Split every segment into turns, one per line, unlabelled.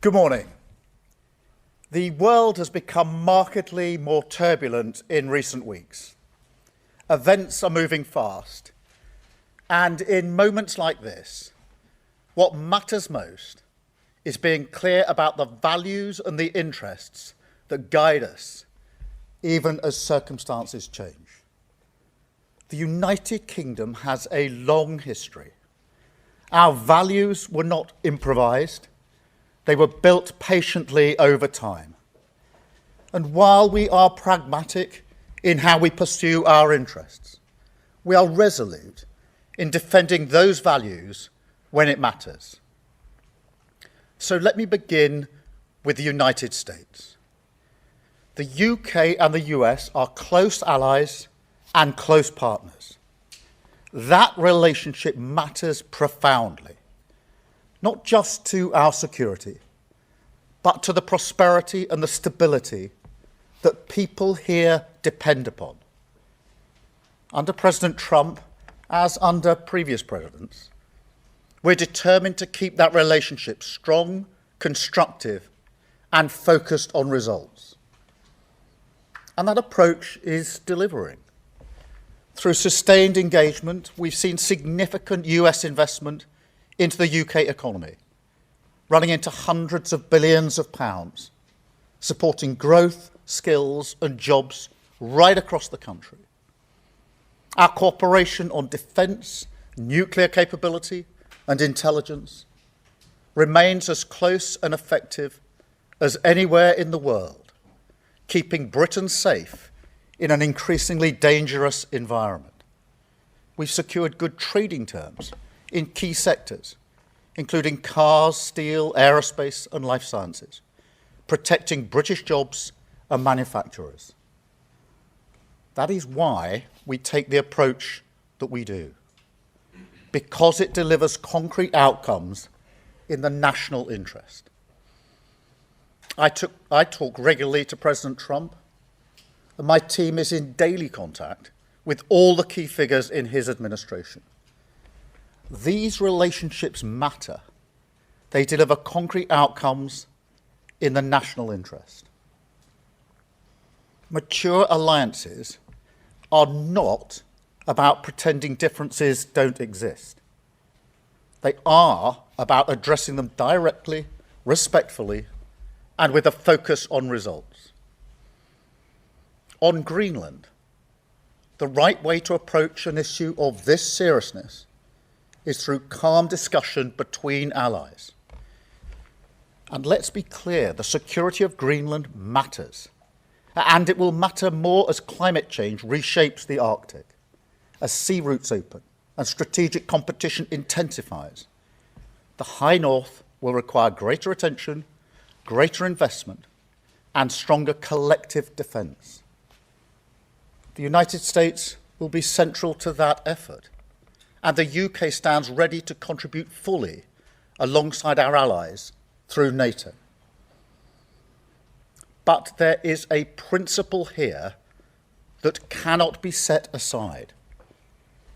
Good morning. The world has become markedly more turbulent in recent weeks. Events are moving fast, and in moments like this, what matters most is being clear about the values and the interests that guide us, even as circumstances change. The United Kingdom has a long history. Our values were not improvised. They were built patiently over time. And while we are pragmatic in how we pursue our interests, we are resolute in defending those values when it matters. So let me begin with the United States. The UK and the US are close allies and close partners. That relationship matters profoundly, not just to our security, but to the prosperity and the stability that people here depend upon. Under President Trump, as under previous presidents, we're determined to keep that relationship strong, constructive, and focused on results. And that approach is delivering. Through sustained engagement, we've seen significant US investment into the UK economy, running into hundreds of billions of pounds, supporting growth, skills and jobs right across the country. Our cooperation on defence, nuclear capability and intelligence remains as close and effective as anywhere in the world, keeping Britain safe in an increasingly dangerous environment. We've secured good trading terms in key sectors, including cars, steel, aerospace and life sciences, protecting British jobs and manufacturers. That is why we take the approach that we do, because it delivers concrete outcomes in the national interest. I talk regularly to President Trump, and my team is in daily contact with all the key figures in his administration. These relationships matter. They deliver concrete outcomes in the national interest. Mature alliances are not about pretending differences don't exist. They are about addressing them directly, respectfully, and with a focus on results. On Greenland, the right way to approach an issue of this seriousness is through calm discussion between allies. And let's be clear, the security of Greenland matters. And it will matter more as climate change reshapes the Arctic, as sea routes open and strategic competition intensifies. The High North will require greater attention, greater investment, and stronger collective defence. The United States will be central to that effort, and the UK stands ready to contribute fully alongside our allies through NATO. But there is a principle here that cannot be set aside,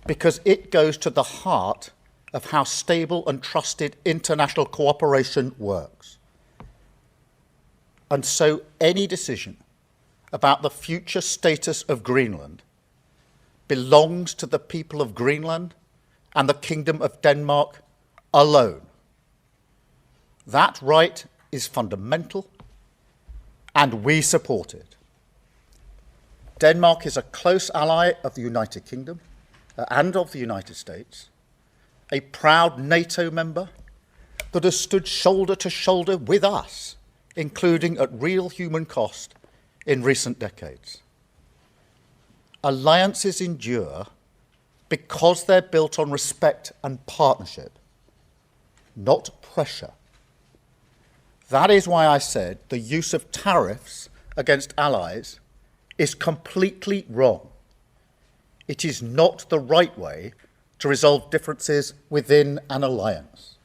because it goes to the heart of how stable and trusted international cooperation works. And so any decision about the future status of Greenland belongs to the people of Greenland and the Kingdom of Denmark alone. That right is fundamental, and we support it. Denmark is a close ally of the United Kingdom and of the United States, a proud NATO member that has stood shoulder to shoulder with us, including at real human cost in recent decades. Alliances endure because they're built on respect and partnership, not pressure. That is why I said the use of tariffs against allies is completely wrong. It is not the right way to resolve differences within an alliance.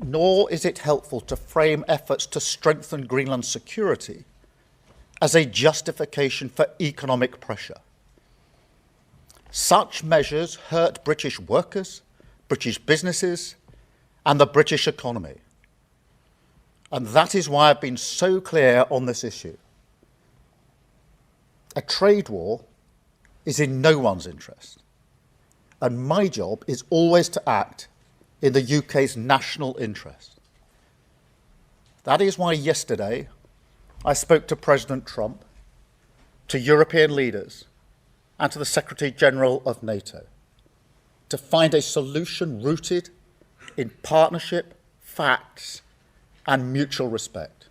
Nor is it helpful to frame efforts to strengthen Greenland's security as a justification for economic pressure. Such measures hurt British workers, British businesses, and the British economy. And that is why I've been so clear on this issue. A trade war is in no one's interest. And my job is always to act in the UK's national interest. That is why yesterday I spoke to President Trump, to European leaders, and to the Secretary General of NATO to find a solution rooted in partnership, facts, and mutual respect.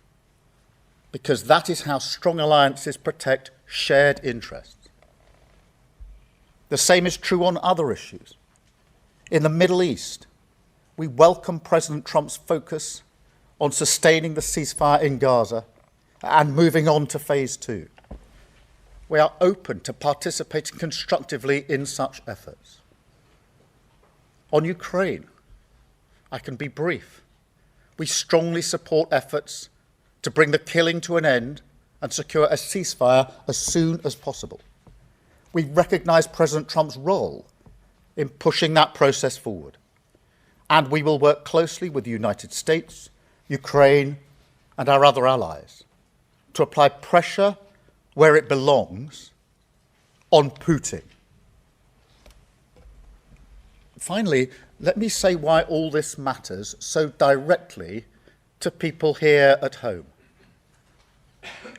Because that is how strong alliances protect shared interests. The same is true on other issues. In the Middle East, we welcome President Trump's focus on sustaining the ceasefire in Gaza and moving on to phase 2. We are open to participating constructively in such efforts. On Ukraine, I can be brief. We strongly support efforts to bring the killing to an end and secure a ceasefire as soon as possible. We recognise President Trump's role in pushing that process forward. And we will work closely with the United States, Ukraine, and our other allies to apply pressure where it belongs on Putin. Finally, let me say why all this matters so directly to people here at home.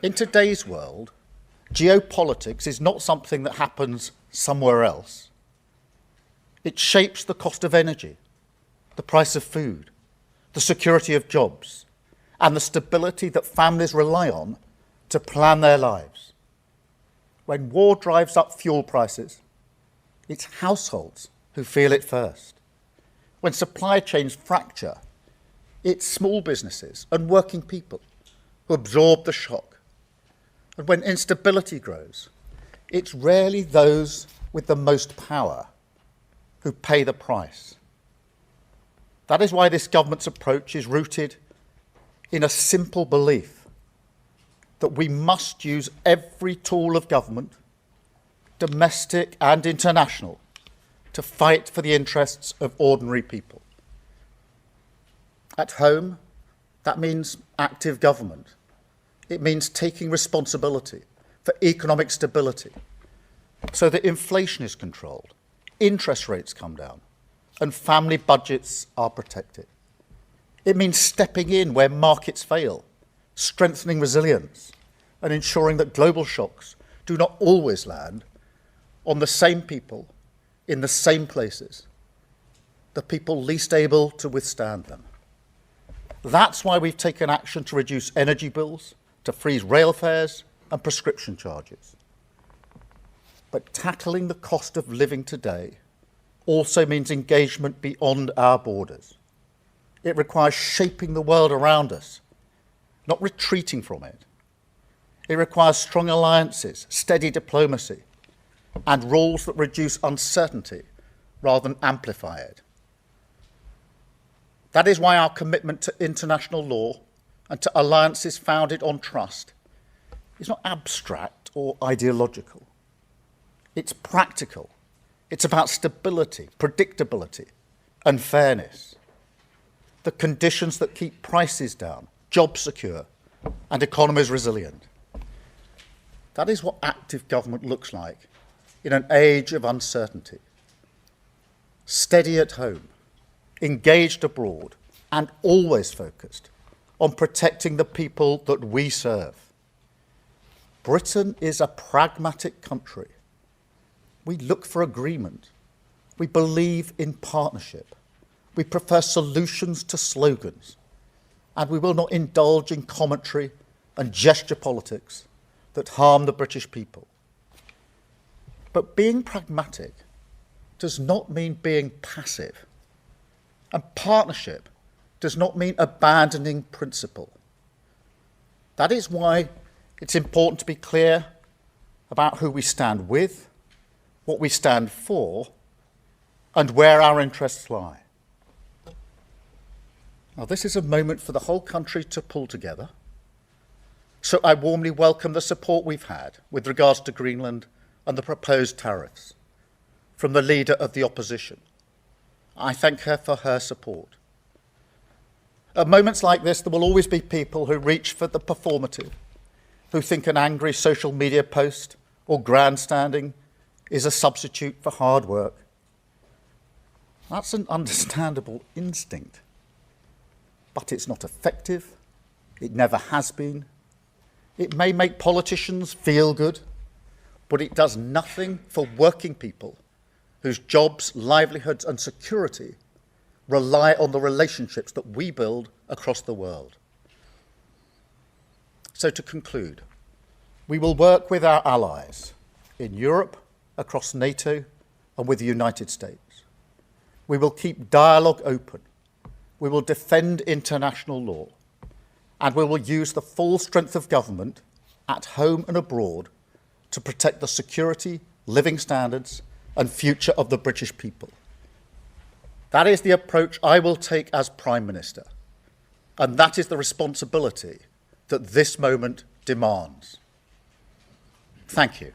In today's world, geopolitics is not something that happens somewhere else. It shapes the cost of energy, the price of food, the security of jobs, and the stability that families rely on to plan their lives. When war drives up fuel prices, it's households who feel it first. When supply chains fracture, it's small businesses and working people who absorb the shock. And when instability grows, it's rarely those with the most power who pay the price. That is why this government's approach is rooted in a simple belief that we must use every tool of government, domestic and international, to fight for the interests of ordinary people. At home, that means active government. It means taking responsibility for economic stability so that inflation is controlled, interest rates come down, and family budgets are protected. It means stepping in where markets fail, strengthening resilience, and ensuring that global shocks do not always land on the same people in the same places, the people least able to withstand them. That's why we've taken action to reduce energy bills, to freeze rail fares and prescription charges. But tackling the cost of living today also means engagement beyond our borders. It requires shaping the world around us, not retreating from it. It requires strong alliances, steady diplomacy, and rules that reduce uncertainty rather than amplify it. That is why our commitment to international law and to alliances founded on trust is not abstract or ideological. It's practical. It's about stability, predictability, and fairness. The conditions that keep prices down, jobs secure, and economies resilient. That is what active government looks like in an age of uncertainty. Steady at home, engaged abroad, and always focused on protecting the people that we serve. Britain is a pragmatic country. We look for agreement. We believe in partnership. We prefer solutions to slogans. And we will not indulge in commentary and gesture politics that harm the British people. But being pragmatic does not mean being passive. And partnership does not mean abandoning principle. That is why it's important to be clear about who we stand with, what we stand for, and where our interests lie. Now, this is a moment for the whole country to pull together. So I warmly welcome the support we've had with regards to Greenland and the proposed tariffs from the leader of the opposition. I thank her for her support. At moments like this, there will always be people who reach for the performative, who think an angry social media post or grandstanding is a substitute for hard work. That's an understandable instinct, but it's not effective. It never has been. It may make politicians feel good, but it does nothing for working people whose jobs, livelihoods and security rely on the relationships that we build across the world. So to conclude, we will work with our allies in Europe, across NATO and with the United States. We will keep dialogue open. We will defend international law. And we will use the full strength of government at home and abroad to protect the security, living standards and future of the British people. That is the approach I will take as Prime Minister, and that is the responsibility that this moment demands. Thank you.